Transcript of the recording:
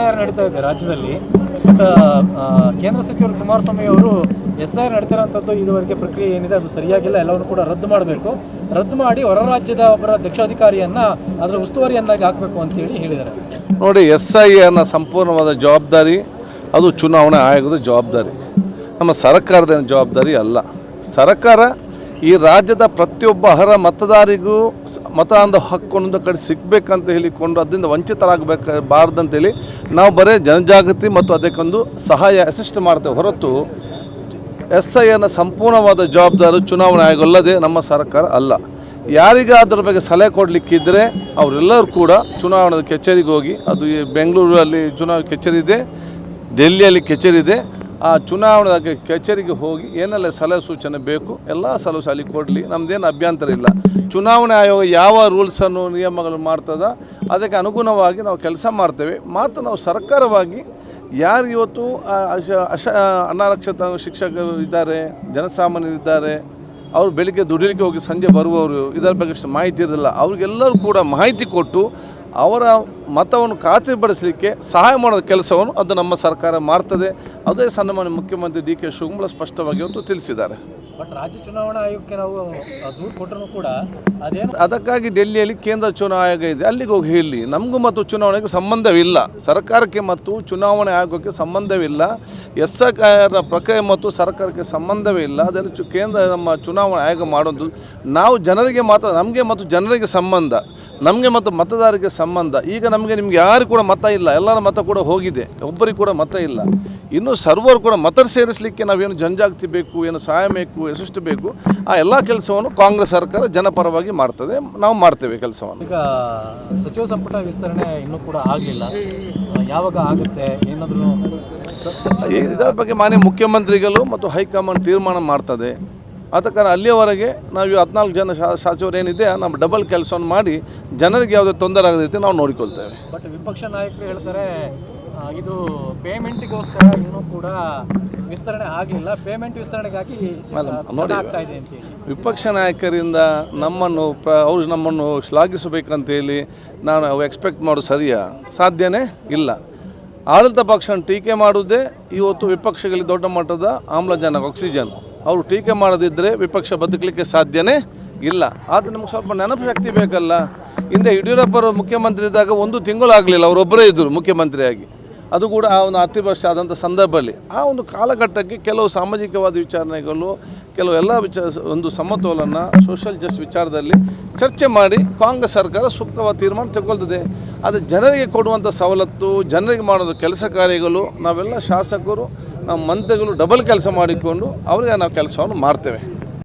SIR ನಡೀತಾ ಇದೆ ರಾಜ್ಯದಲ್ಲಿ. ಬಟ್ ಕೇಂದ್ರ ಸಚಿವರು ಕುಮಾರಸ್ವಾಮಿ ಅವರು SIR ನಡೀತಿರೋಂಥದ್ದು ಇದುವರೆಗೆ ಪ್ರಕ್ರಿಯೆ ಏನಿದೆ ಅದು ಸರಿಯಾಗಿಲ್ಲ, ಎಲ್ಲವನ್ನು ಕೂಡ ರದ್ದು ಮಾಡಬೇಕು, ರದ್ದು ಮಾಡಿ ಹೊರ ರಾಜ್ಯದ ಒಬ್ಬರ ದಕ್ಷಾಧಿಕಾರಿಯನ್ನು ಅದರ ಉಸ್ತುವಾರಿಯನ್ನಾಗಿ ಹಾಕಬೇಕು ಅಂತೇಳಿ ಹೇಳಿದ್ದಾರೆ. ನೋಡಿ, SIRನ ಸಂಪೂರ್ಣವಾದ ಜವಾಬ್ದಾರಿ ಅದು ಚುನಾವಣಾ ಆಯೋಗದ ಜವಾಬ್ದಾರಿ, ನಮ್ಮ ಸರ್ಕಾರದ ಜವಾಬ್ದಾರಿ ಅಲ್ಲ. ಸರ್ಕಾರ ಈ ರಾಜ್ಯದ ಪ್ರತಿಯೊಬ್ಬ ಅರ್ಹ ಮತದಾರಿಗೂ ಮತದಾನದ ಹಕ್ಕೊಂದು ಕಡೆ ಸಿಗಬೇಕಂತ ಹೇಳಿಕೊಂಡು ಅದರಿಂದ ವಂಚಿತರಾಗಬಾರ್ದಂತೇಳಿ ನಾವು ಬರೀ ಜನಜಾಗೃತಿ ಮತ್ತು ಅದಕ್ಕೊಂದು ಸಹಾಯ ಅಸಿಸ್ಟ್ ಮಾಡ್ತೇವೆ ಹೊರತು SIRನ ಸಂಪೂರ್ಣವಾದ ಜವಾಬ್ದಾರಿ ಚುನಾವಣಾ ಆಯೋಗ ಅಲ್ಲದೆ ನಮ್ಮ ಸರ್ಕಾರ ಅಲ್ಲ. ಯಾರಿಗೆ ಅದರ ಬಗ್ಗೆ ಸಲಹೆ ಕೊಡಲಿಕ್ಕಿದ್ದರೆ ಅವರೆಲ್ಲರೂ ಕೂಡ ಚುನಾವಣಾ ಕಚೇರಿಗೆ ಹೋಗಿ, ಅದು ಬೆಂಗಳೂರಲ್ಲಿ ಚುನಾವಣಾ ಕಚೇರಿ ಇದೆ, ಡೆಲ್ಲಿಯಲ್ಲಿ ಕಚೇರಿ ಇದೆ, ಆ ಚುನಾವಣಾ ಕಚೇರಿಗೆ ಹೋಗಿ ಏನೆಲ್ಲ ಸಲಹೆ ಸೂಚನೆ ಬೇಕು ಎಲ್ಲ ಸಲಹೆ ಅಲ್ಲಿ ಕೊಡಲಿ, ನಮ್ಮದೇನು ಅಭ್ಯಂತರ ಇಲ್ಲ. ಚುನಾವಣಾ ಆಯೋಗ ಯಾವ ರೂಲ್ಸನ್ನು ನಿಯಮಗಳು ಮಾಡ್ತದೆ ಅದಕ್ಕೆ ಅನುಗುಣವಾಗಿ ನಾವು ಕೆಲಸ ಮಾಡ್ತೇವೆ. ಮಾತ್ರ ನಾವು ಸರ್ಕಾರವಾಗಿ ಯಾರು ಇವತ್ತು ಅನಕ್ಷತ ಶಿಕ್ಷಕರು ಇದ್ದಾರೆ, ಜನಸಾಮಾನ್ಯರಿದ್ದಾರೆ, ಅವರು ಬೆಳಿಗ್ಗೆ ದುಡಿಲಿಕ್ಕೆ ಹೋಗಿ ಸಂಜೆ ಬರುವವರು, ಇದರ ಬಗ್ಗೆ ಅಷ್ಟು ಮಾಹಿತಿ ಇರೋದಿಲ್ಲ, ಅವ್ರಿಗೆಲ್ಲರೂ ಕೂಡ ಮಾಹಿತಿ ಕೊಟ್ಟು ಅವರ ಮತವನ್ನು ಖಾತ್ರಿಪಡಿಸಲಿಕ್ಕೆ ಸಹಾಯ ಮಾಡೋದ ಕೆಲಸವನ್ನು ಅದು ನಮ್ಮ ಸರ್ಕಾರ ಮಾಡ್ತದೆ. ಅದೇ ಸನ್ಮಾನ್ಯ ಮುಖ್ಯಮಂತ್ರಿ DK ಶಿವಕುಮಾರ್ ಸ್ಪಷ್ಟವಾಗಿ ಇವತ್ತು ತಿಳಿಸಿದ್ದಾರೆ. ಬಟ್ ರಾಜ್ಯ ಚುನಾವಣಾ ಆಯೋಗಕ್ಕೆ ನಾವು ದೂರು ಕೊಟ್ಟರೂ ಕೂಡ ಅದೇನು, ಅದಕ್ಕಾಗಿ ಡೆಲ್ಲಿಯಲ್ಲಿ ಕೇಂದ್ರ ಚುನಾವಣಾ ಆಯೋಗ ಇದೆ, ಅಲ್ಲಿಗೆ ಹೋಗಿ ಹೇಳಿ. ನಮಗೂ ಮತ್ತು ಚುನಾವಣೆಗೆ ಸಂಬಂಧವಿಲ್ಲ, ಸರ್ಕಾರಕ್ಕೆ ಮತ್ತು ಚುನಾವಣಾ ಆಯೋಗಕ್ಕೆ ಸಂಬಂಧವಿಲ್ಲ, SIR ಪ್ರಕ್ರಿಯೆ ಮತ್ತು ಸರ್ಕಾರಕ್ಕೆ ಸಂಬಂಧವೇ ಇಲ್ಲ. ಅದರಲ್ಲಿ ಕೇಂದ್ರ ನಮ್ಮ ಚುನಾವಣಾ ಆಯೋಗ ಮಾಡೋದು ನಾವು ಜನರಿಗೆ ಮಾತ್ರ, ನಮಗೆ ಮತ್ತು ಜನರಿಗೆ ಸಂಬಂಧ, ನಮಗೆ ಮತ್ತು ಮತದಾರರಿಗೆ ಸಂಬಂಧ. ಈಗ ನಿಮ್ಗೆ ಯಾರು ಕೂಡ ಮತ ಇಲ್ಲ, ಎಲ್ಲರ ಮತ ಕೂಡ ಹೋಗಿದೆ, ಒಬ್ಬರಿಗೆ ಕೂಡ ಮತ ಇಲ್ಲ. ಇನ್ನು ಸರ್ವರು ಕೂಡ ಮತ ಸೇರಿಸಲಿಕ್ಕೆ ನಾವೇನು ಜನಜಾಗೃತಿ ಬೇಕು, ಏನು ಸಹಾಯ ಬೇಕು, ಎಷ್ಟು ಬೇಕು, ಆ ಎಲ್ಲ ಕೆಲಸವನ್ನು ಕಾಂಗ್ರೆಸ್ ಸರ್ಕಾರ ಜನಪರವಾಗಿ ಮಾಡ್ತದೆ, ನಾವು ಮಾಡ್ತೇವೆ ಕೆಲಸವನ್ನು. ಈಗ ಸಚಿವ ಸಂಪುಟ ವಿಸ್ತರಣೆ ಇನ್ನೂ ಕೂಡ ಆಗಲಿಲ್ಲ, ಯಾವಾಗ ಆಗುತ್ತೆ ಏನಾದರೂ ಇದರ ಬಗ್ಗೆ ಮಾನ್ಯ ಮುಖ್ಯಮಂತ್ರಿಗಳು ಮತ್ತು ಹೈಕಮಾಂಡ್ ತೀರ್ಮಾನ ಮಾಡ್ತದೆ. ಆದ ಕಾರಣ ಅಲ್ಲಿಯವರೆಗೆ ನಾವು 14 ಜನ ಸಚಿವರು ಏನಿದೆ ನಮ್ಮ ಡಬಲ್ ಕೆಲಸವನ್ನು ಮಾಡಿ ಜನರಿಗೆ ಯಾವುದೇ ತೊಂದರೆ ಆಗದ ರೀತಿ ನಾವು ನೋಡಿಕೊಳ್ತೇವೆ. ಬಟ್ ವಿಪಕ್ಷ ನಾಯಕರು ಹೇಳ್ತಾರೆ ಇದು ಪೇಮೆಂಟಿಗೋಸ್ಕರ ಇನ್ನೂ ಕೂಡ ವಿಸ್ತರಣೆ ಆಗಲಿಲ್ಲ, ಪೇಮೆಂಟ್ ವಿಸ್ತರಣೆಗಾಗಿ ಆಗ್ತಾ ಇದೆ ಅಂತ. ವಿಪಕ್ಷ ನಾಯಕರಿಂದ ಅವರು ನಮ್ಮನ್ನು ಶ್ಲಾಘಿಸಬೇಕಂತೇಳಿ ನಾನು ಎಕ್ಸ್ಪೆಕ್ಟ್ ಮಾಡೋದು ಸರಿಯಾ? ಸಾಧ್ಯನೇ ಇಲ್ಲ. ಆಡಳಿತ ಪಕ್ಷವನ್ನು ಟೀಕೆ ಮಾಡುವುದೇ ಇವತ್ತು ವಿಪಕ್ಷಗಳಿಗೆ ದೊಡ್ಡ ಮಟ್ಟದ ಆಮ್ಲಜನಕ, ಆಕ್ಸಿಜನ್. ಅವರು ಟೀಕೆ ಮಾಡದಿದ್ದರೆ ವಿಪಕ್ಷ ಬದುಕಲಿಕ್ಕೆ ಸಾಧ್ಯನೇ ಇಲ್ಲ. ಆದರೆ ನಮಗೆ ಸ್ವಲ್ಪ ನೆನಪು ಶಕ್ತಿ ಬೇಕಲ್ಲ. ಹಿಂದೆ ಯಡಿಯೂರಪ್ಪರು ಮುಖ್ಯಮಂತ್ರಿ ಇದ್ದಾಗ 1 ತಿಂಗಳು ಆಗಲಿಲ್ಲ, ಅವರೊಬ್ಬರೇ ಇದ್ದರು ಮುಖ್ಯಮಂತ್ರಿಯಾಗಿ, ಅದು ಕೂಡ ಆ ಒಂದು ಅತಿವೃಷ್ಟಿ ಆದಂಥ ಸಂದರ್ಭದಲ್ಲಿ. ಆ ಒಂದು ಕಾಲಘಟ್ಟಕ್ಕೆ ಕೆಲವು ಸಾಮಾಜಿಕವಾದ ವಿಚಾರಣೆಗಳು, ಕೆಲವು ಎಲ್ಲ ಒಂದು ಸಮತೋಲನ, ಸೋಷಿಯಲ್ ಜಸ್ಟ್ ವಿಚಾರದಲ್ಲಿ ಚರ್ಚೆ ಮಾಡಿ ಕಾಂಗ್ರೆಸ್ ಸರ್ಕಾರ ಸೂಕ್ತವಾದ ತೀರ್ಮಾನ ತಗೊಳ್ತದೆ. ಅದು ಜನರಿಗೆ ಕೊಡುವಂಥ ಸವಲತ್ತು, ಜನರಿಗೆ ಮಾಡೋದು ಕೆಲಸ ಕಾರ್ಯಗಳು, ನಾವೆಲ್ಲ ಶಾಸಕರು, ನಮ್ಮ ಮಂತ್ರಿಗಳು ಡಬಲ್ ಕೆಲಸ ಮಾಡಿಕೊಂಡು ಅವರಿಗೆ ನಾವು ಕೆಲಸವನ್ನು ಮಾಡ್ತೇವೆ.